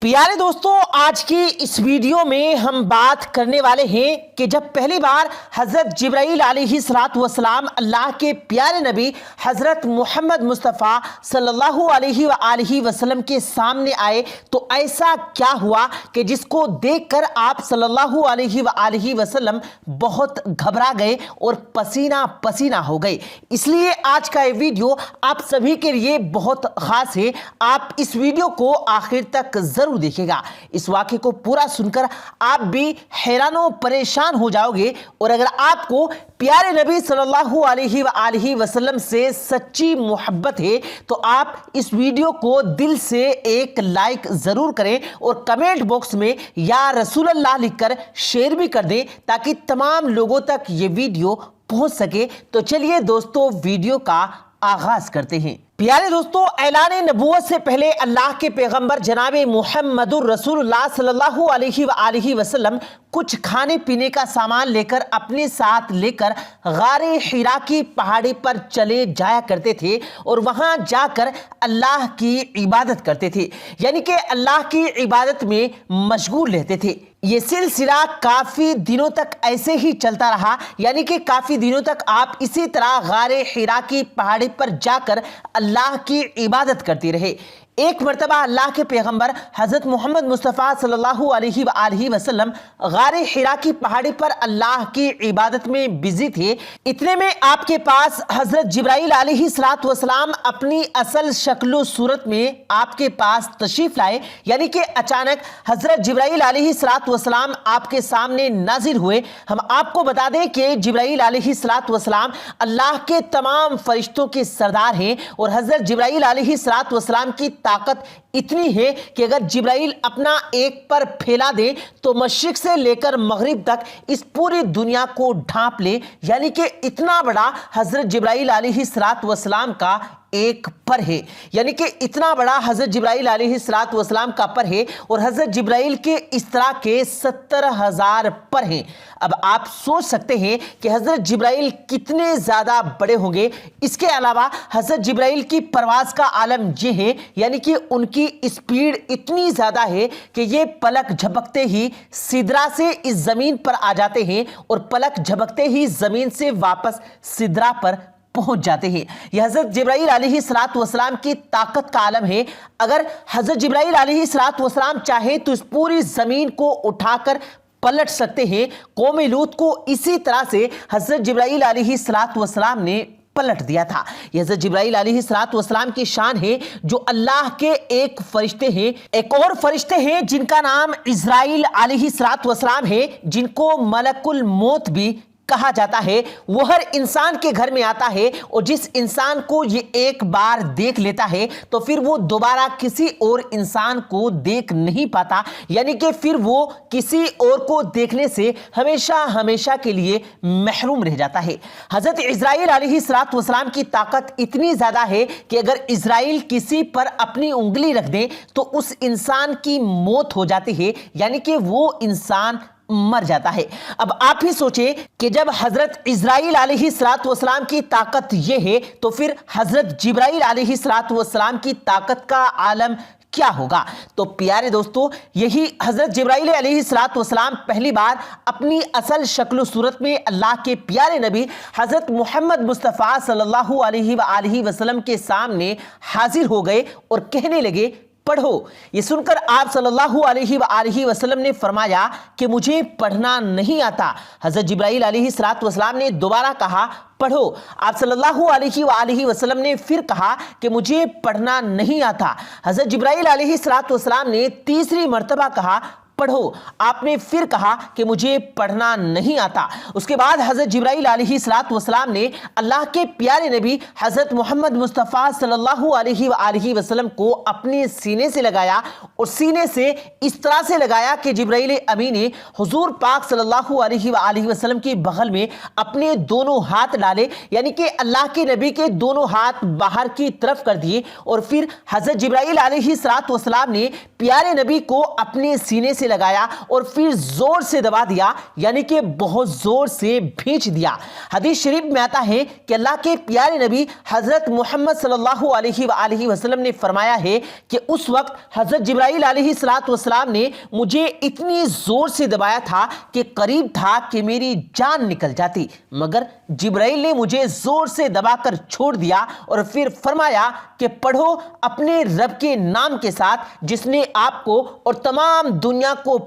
پیارے دوستوں، آج کی اس ویڈیو میں ہم بات کرنے والے ہیں کہ جب پہلی بار حضرت جبرائیل علیہ السلام اللہ کے پیارے نبی حضرت محمد مصطفیٰ صلی اللہ علیہ وآلہ وسلم کے سامنے آئے تو ایسا کیا ہوا کہ جس کو دیکھ کر آپ صلی اللہ علیہ وآلہ وسلم بہت گھبرا گئے اور پسینہ پسینہ ہو گئے۔ اس لیے آج کا یہ ویڈیو آپ سبھی کے لیے بہت خاص ہے۔ آپ اس ویڈیو کو آخر تک ضرور دیکھے گا۔ اس واقعے کو پورا سن کر آپ بھی حیران و پریشان ہو جاؤ گے، اور اگر آپ کو پیارے نبی صلی اللہ علیہ وآلہ وسلم سے سچی محبت ہے تو آپ اس ویڈیو کو دل سے ایک لائک ضرور کریں اور کمنٹ باکس میں یا رسول اللہ لکھ کر شیئر بھی کر دیں تاکہ تمام لوگوں تک یہ ویڈیو پہنچ سکے۔ تو چلیے دوستو، ویڈیو کا آغاز کرتے ہیں۔ پیارے دوستو، اعلان نبوت سے پہلے اللہ کے پیغمبر جناب محمد الرسول اللہ صلی اللہ علیہ وآلہ وسلم کچھ کھانے پینے کا سامان لے کر اپنے ساتھ لے کر غار حرا کی پہاڑی پر چلے جایا کرتے تھے اور وہاں جا کر اللہ کی عبادت کرتے تھے، یعنی کہ اللہ کی عبادت میں مشغول رہتے تھے۔ یہ سلسلہ کافی دنوں تک ایسے ہی چلتا رہا، یعنی کہ کافی دنوں تک آپ اسی طرح غار حرا کی پہاڑی پر جا کر اللہ کی عبادت کرتے رہے۔ ایک مرتبہ اللہ کے پیغمبر حضرت محمد مصطفیٰ صلی اللہ علیہ وآلہ وسلم غار حرا کی پہاڑی پر اللہ کی عبادت میں بزی تھے۔ اتنے میں آپ کے پاس حضرت جبرائیل علیہ السلام اپنی اصل شکل و صورت میں آپ کے پاس تشریف لائے، یعنی کہ اچانک حضرت جبرائیل علیہ السلام آپ کے سامنے نازل ہوئے۔ ہم آپ کو بتا دیں کہ جبرائیل علیہ السلام اللہ کے تمام فرشتوں کے سردار ہیں، اور حضرت جبرائیل علیہ السلام کی طاقت اتنی ہے کہ اگر جبرائیل اپنا ایک پر پھیلا دے تو مشرق سے لے کر مغرب تک اس پوری دنیا کو ڈھانپ لے، یعنی کہ اتنا بڑا حضرت جبرائیل علیہ السلام کا ایک پر ہے، یعنی کہ اتنا بڑا حضرت جبرائیل علیہ السلام کا پر ہے، اور حضرت جبرائیل کے اس طرح کے 70,000 پر ہیں۔ اب آپ سوچ سکتے ہیں کہ حضرت جبرائیل کتنے زیادہ بڑے ہوں گے۔ اس کے علاوہ حضرت جبرائیل کی پرواز کا عالم یہ ہے، یعنی کہ ان کی اسپیڈ اتنی زیادہ ہے کہ یہ پلک جھپکتے ہی سدرا سے اس زمین پر آ جاتے ہیں اور پلک جھپکتے ہی زمین سے واپس سدرا پر پہنچ جاتے ہیں۔ یہ حضرت جبرائیل علیہ السلام کی طاقت کا عالم ہے۔ اگر حضرت جبرائیل علیہ السلام چاہے تو اس پوری زمین کو اٹھا کر پلٹ سکتے ہیں۔ قوم لوط کو اسی طرح سے حضرت جبرائیل علیہ السلام نے پلٹ دیا تھا۔ یہ حضرت جبرائیل علیہ السلام کی شان ہے جو اللہ کے ایک فرشتے ہیں۔ ایک اور فرشتے ہیں جن کا نام عزرائیل علیہ السلام ہے، جن کو ملک الموت بھی کہا جاتا ہے۔ وہ ہر انسان کے گھر میں آتا ہے، اور جس انسان کو یہ ایک بار دیکھ لیتا ہے تو پھر وہ دوبارہ کسی اور انسان کو دیکھ نہیں پاتا، یعنی کہ پھر وہ کسی اور کو دیکھنے سے ہمیشہ ہمیشہ کے لیے محروم رہ جاتا ہے۔ حضرت عزرائیل علیہ السلام کی طاقت اتنی زیادہ ہے کہ اگر عزرائیل کسی پر اپنی انگلی رکھ دیں تو اس انسان کی موت ہو جاتی ہے، یعنی کہ وہ انسان مر جاتا ہے۔ اب آپ ہی سوچیں کہ جب حضرت عزرائیل علیہ السلام کی طاقت یہ ہے تو پھر حضرت جبرائیل علیہ السلام کی طاقت کا عالم کیا ہوگا؟ تو پیارے دوستو، یہی حضرت جبرائیل علیہ السلام پہلی بار اپنی اصل شکل و صورت میں اللہ کے پیارے نبی حضرت محمد مصطفیٰ صلی اللہ علیہ وآلہ وسلم کے سامنے حاضر ہو گئے اور کہنے لگے، پڑھو۔ یہ سن کر آپ صلی اللہ علیہ وآلہ وسلم نے فرمایا کہ مجھے پڑھنا نہیں آتا۔ حضرت جبرائیل علیہ السلام نے دوبارہ کہا، پڑھو۔ آپ صلی اللہ علیہ وآلہ وسلم نے پھر کہا کہ مجھے پڑھنا نہیں آتا۔ حضرت جبرائیل علیہ السلام نے تیسری مرتبہ کہا، پڑھو۔ آپ نے پھر کہا کہ مجھے پڑھنا نہیں آتا۔ اس کے بعد حضرت جبرائیل علیہ السلام نے اللہ کے پیارے نبی حضرت محمد مصطفیٰ صلی اللہ علیہ وآلہ وسلم کو اپنے سینے سے لگایا، اور سینے سے اس طرح سے لگایا کہ جبرائیل امین نے حضور پاک صلی اللہ علیہ وآلہ وسلم کے بغل میں اپنے دونوں ہاتھ ڈالے، یعنی کہ اللہ کے نبی کے دونوں ہاتھ باہر کی طرف کر دیے، اور پھر حضرت جبرائیل علیہ السلام نے پیارے نبی کو اپنے سینے سے سے لگایا اور پھر زور سے دبا دیا، یعنی کہ بہت زور سے بھینچ دیا۔ حدیث شریف میں آتا ہے کہ اللہ کے پیارے نبی حضرت محمد صلی اللہ علیہ وآلہ وسلم نے فرمایا ہے کہ اس وقت حضرت جبرائیل علیہ السلام نے مجھے اتنی زور سے دبایا تھا کہ قریب تھا کہ میری جان نکل جاتی، مگر جبرائیل نے مجھے زور سے دبا کر چھوڑ دیا اور پھر فرمایا کہ پڑھو اپنے رب کے نام کے ساتھ جس نے آپ کو اور تمام دنیا کو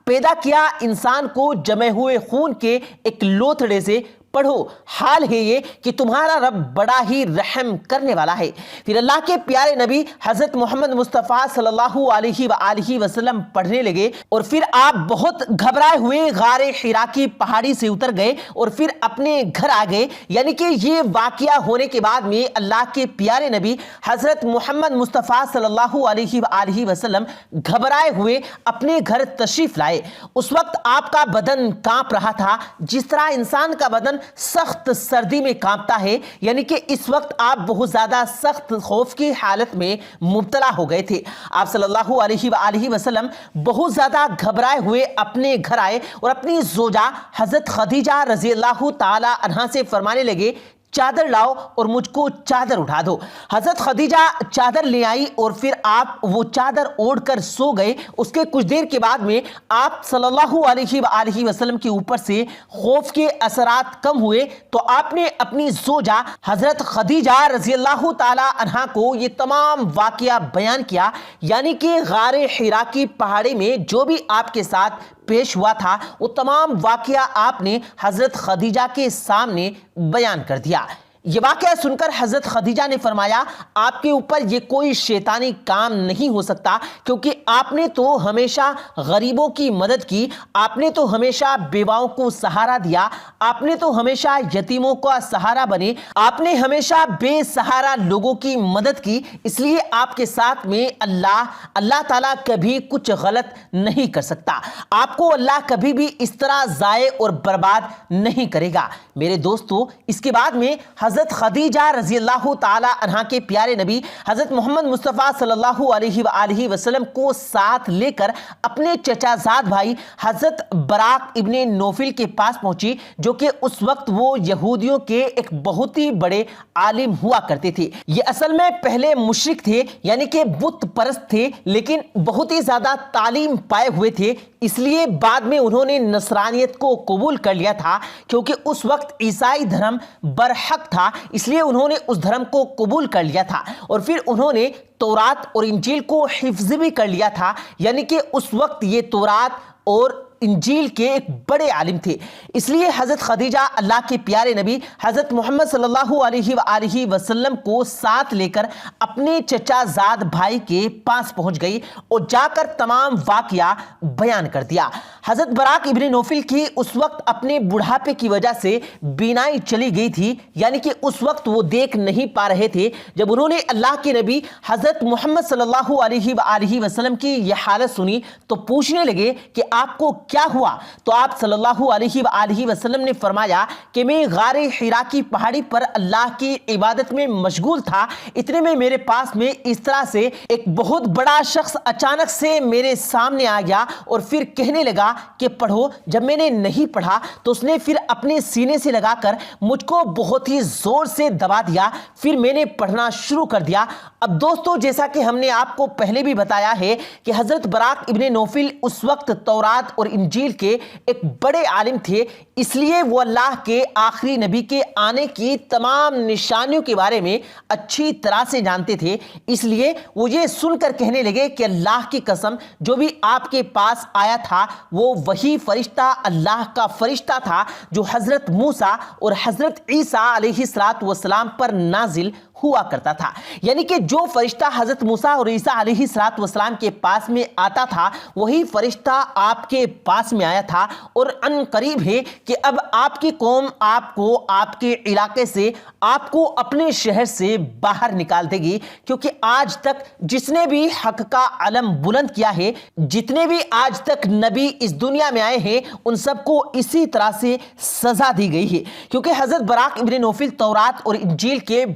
پیدا کیا انسان کو جمے ہوئے خون کے ایک لوتھڑے سے۔ پڑھو حال ہے یہ کہ تمہارا رب بڑا ہی رحم کرنے والا ہے۔ پھر اللہ کے پیارے نبی حضرت محمد مصطفیٰ صلی اللہ علیہ وآلہ وسلم پڑھنے لگے اور پھر آپ بہت گھبرائے ہوئے غار حرا کی پہاڑی سے اتر گئے اور پھر اپنے گھر آ گئے۔ یعنی کہ یہ واقعہ ہونے کے بعد میں اللہ کے پیارے نبی حضرت محمد مصطفیٰ صلی اللہ علیہ وآلہ وسلم گھبرائے ہوئے اپنے گھر تشریف لائے۔ اس وقت آپ کا بدن کانپ رہا تھا جس طرح انسان کا بدن سخت سردی میں کانپتا ہے، یعنی کہ اس وقت آپ بہت زیادہ سخت خوف کی حالت میں مبتلا ہو گئے تھے۔ آپ صلی اللہ علیہ وآلہ وسلم بہت زیادہ گھبرائے ہوئے اپنے گھر آئے اور اپنی زوجہ حضرت خدیجہ رضی اللہ تعالی عنہا سے فرمانے لگے چادر لاؤ اور مجھ کو چادر اٹھا دو۔ حضرت خدیجہ چادر لے آئی اور پھر آپ وہ چادر اوڑھ کر سو گئے۔ اس کے کچھ دیر کے بعد میں آپ صلی اللہ علیہ وآلہ وسلم کے اوپر سے خوف کے اثرات کم ہوئے تو آپ نے اپنی زوجہ حضرت خدیجہ رضی اللہ تعالی عنہا کو یہ تمام واقعہ بیان کیا، یعنی کہ غار حرا کی پہاڑی میں جو بھی آپ کے ساتھ پیش ہوا تھا وہ تمام واقعہ آپ نے حضرت خدیجہ کے سامنے بیان کر دیا۔ یہ واقعہ سن کر حضرت خدیجہ نے فرمایا آپ کے اوپر یہ کوئی شیطانی کام نہیں ہو سکتا، کیونکہ آپ نے تو ہمیشہ غریبوں کی مدد کی، آپ نے تو ہمیشہ بیواؤں کو سہارا دیا، آپ نے تو ہمیشہ یتیموں کا سہارا بنے، آپ نے ہمیشہ بے سہارا لوگوں کی مدد کی، اس لیے آپ کے ساتھ میں اللہ تعالیٰ کبھی کچھ غلط نہیں کر سکتا، آپ کو اللہ کبھی بھی اس طرح ضائع اور برباد نہیں کرے گا۔ میرے دوستو، اس کے بعد میں حضرت خدیجہ رضی اللہ تعالی عنہا کے پیارے نبی حضرت محمد مصطفیٰ صلی اللہ علیہ وآلہ وسلم کو ساتھ لے کر اپنے چچا زاد بھائی حضرت براق ابن نوفل کے پاس پہنچی، جو کہ اس وقت وہ یہودیوں کے ایک بہت ہی بڑے عالم ہوا کرتے تھے۔ یہ اصل میں پہلے مشرک تھے، یعنی کہ بت پرست تھے، لیکن بہت ہی زیادہ تعلیم پائے ہوئے تھے، اس لیے بعد میں انہوں نے نصرانیت کو قبول کر لیا تھا، کیونکہ اس وقت عیسائی دھرم برحق تھا، اس لیے انہوں نے اس دھرم کو قبول کر لیا تھا اور پھر انہوں نے تورات اور انجیل کو حفظ بھی کر لیا تھا، یعنی کہ اس وقت یہ تورات اور انجیل کے ایک بڑے عالم تھے۔ اس لیے حضرت خدیجہ اللہ کے پیارے نبی حضرت محمد صلی اللہ علیہ وآلہ وسلم کو ساتھ لے کر اپنے چچا زاد بھائی کے پاس پہنچ گئی اور جا کر تمام واقعہ بیان کر دیا۔ حضرت براق ابن نوفل کی اس وقت اپنے بڑھاپے کی وجہ سے بینائی چلی گئی تھی، یعنی کہ اس وقت وہ دیکھ نہیں پا رہے تھے۔ جب انہوں نے اللہ کے نبی حضرت محمد صلی اللہ علیہ وآلہ وسلم کی یہ حالت سنی تو پوچھنے لگے کہ آپ کو کیا ہوا؟ تو آپ صلی اللہ علیہ وآلہ وسلم نے فرمایا کہ میں غار حرا کی پہاڑی پر اللہ کی عبادت میں مشغول تھا، اتنے میں میرے پاس میں اس طرح سے ایک بہت بڑا شخص اچانک سے میرے سامنے آ گیا اور پھر کہنے لگا کہ پڑھو۔ جب میں نے نہیں پڑھا تو اس نے پھر اپنے سینے سے لگا کر مجھ کو بہت ہی زور سے دبا دیا، پھر میں نے پڑھنا شروع کر دیا۔ اب دوستو، جیسا کہ ہم نے آپ کو پہلے بھی بتایا ہے کہ حضرت براق ابن نوفل اس وقت تورات اور انجیل کے ایک بڑے عالم تھے، اس لیے وہ اللہ کے آخری نبی کے آنے کی تمام نشانیوں کے بارے میں اچھی طرح سے جانتے تھے۔ اس لیے وہ یہ سن کر کہنے لگے کہ اللہ کی قسم، جو بھی آپ کے پاس آیا تھا وہ وہی فرشتہ اللہ کا فرشتہ تھا جو حضرت موسیٰ اور حضرت عیسیٰ علیہ السلام پر نازل ہوا کرتا تھا، یعنی کہ جو فرشتہ حضرت موسیٰ اور عیسیٰ علیہ السلام کے پاس میں آتا تھا وہی فرشتہ آپ کے پاس میں آیا تھا، اور ان قریب ہے کہ اب آپ کی قوم آپ کو آپ کے علاقے سے، آپ کو اپنے شہر سے باہر نکال دے گی، کیونکہ آج تک جس نے بھی حق کا علم بلند کیا ہے، جتنے بھی آج تک نبی اس دنیا میں آئے ہیں، ان سب کو اسی طرح سے سزا دی گئی ہے، کیونکہ حضرت براق ابن نوفل تورات اور انجیل کے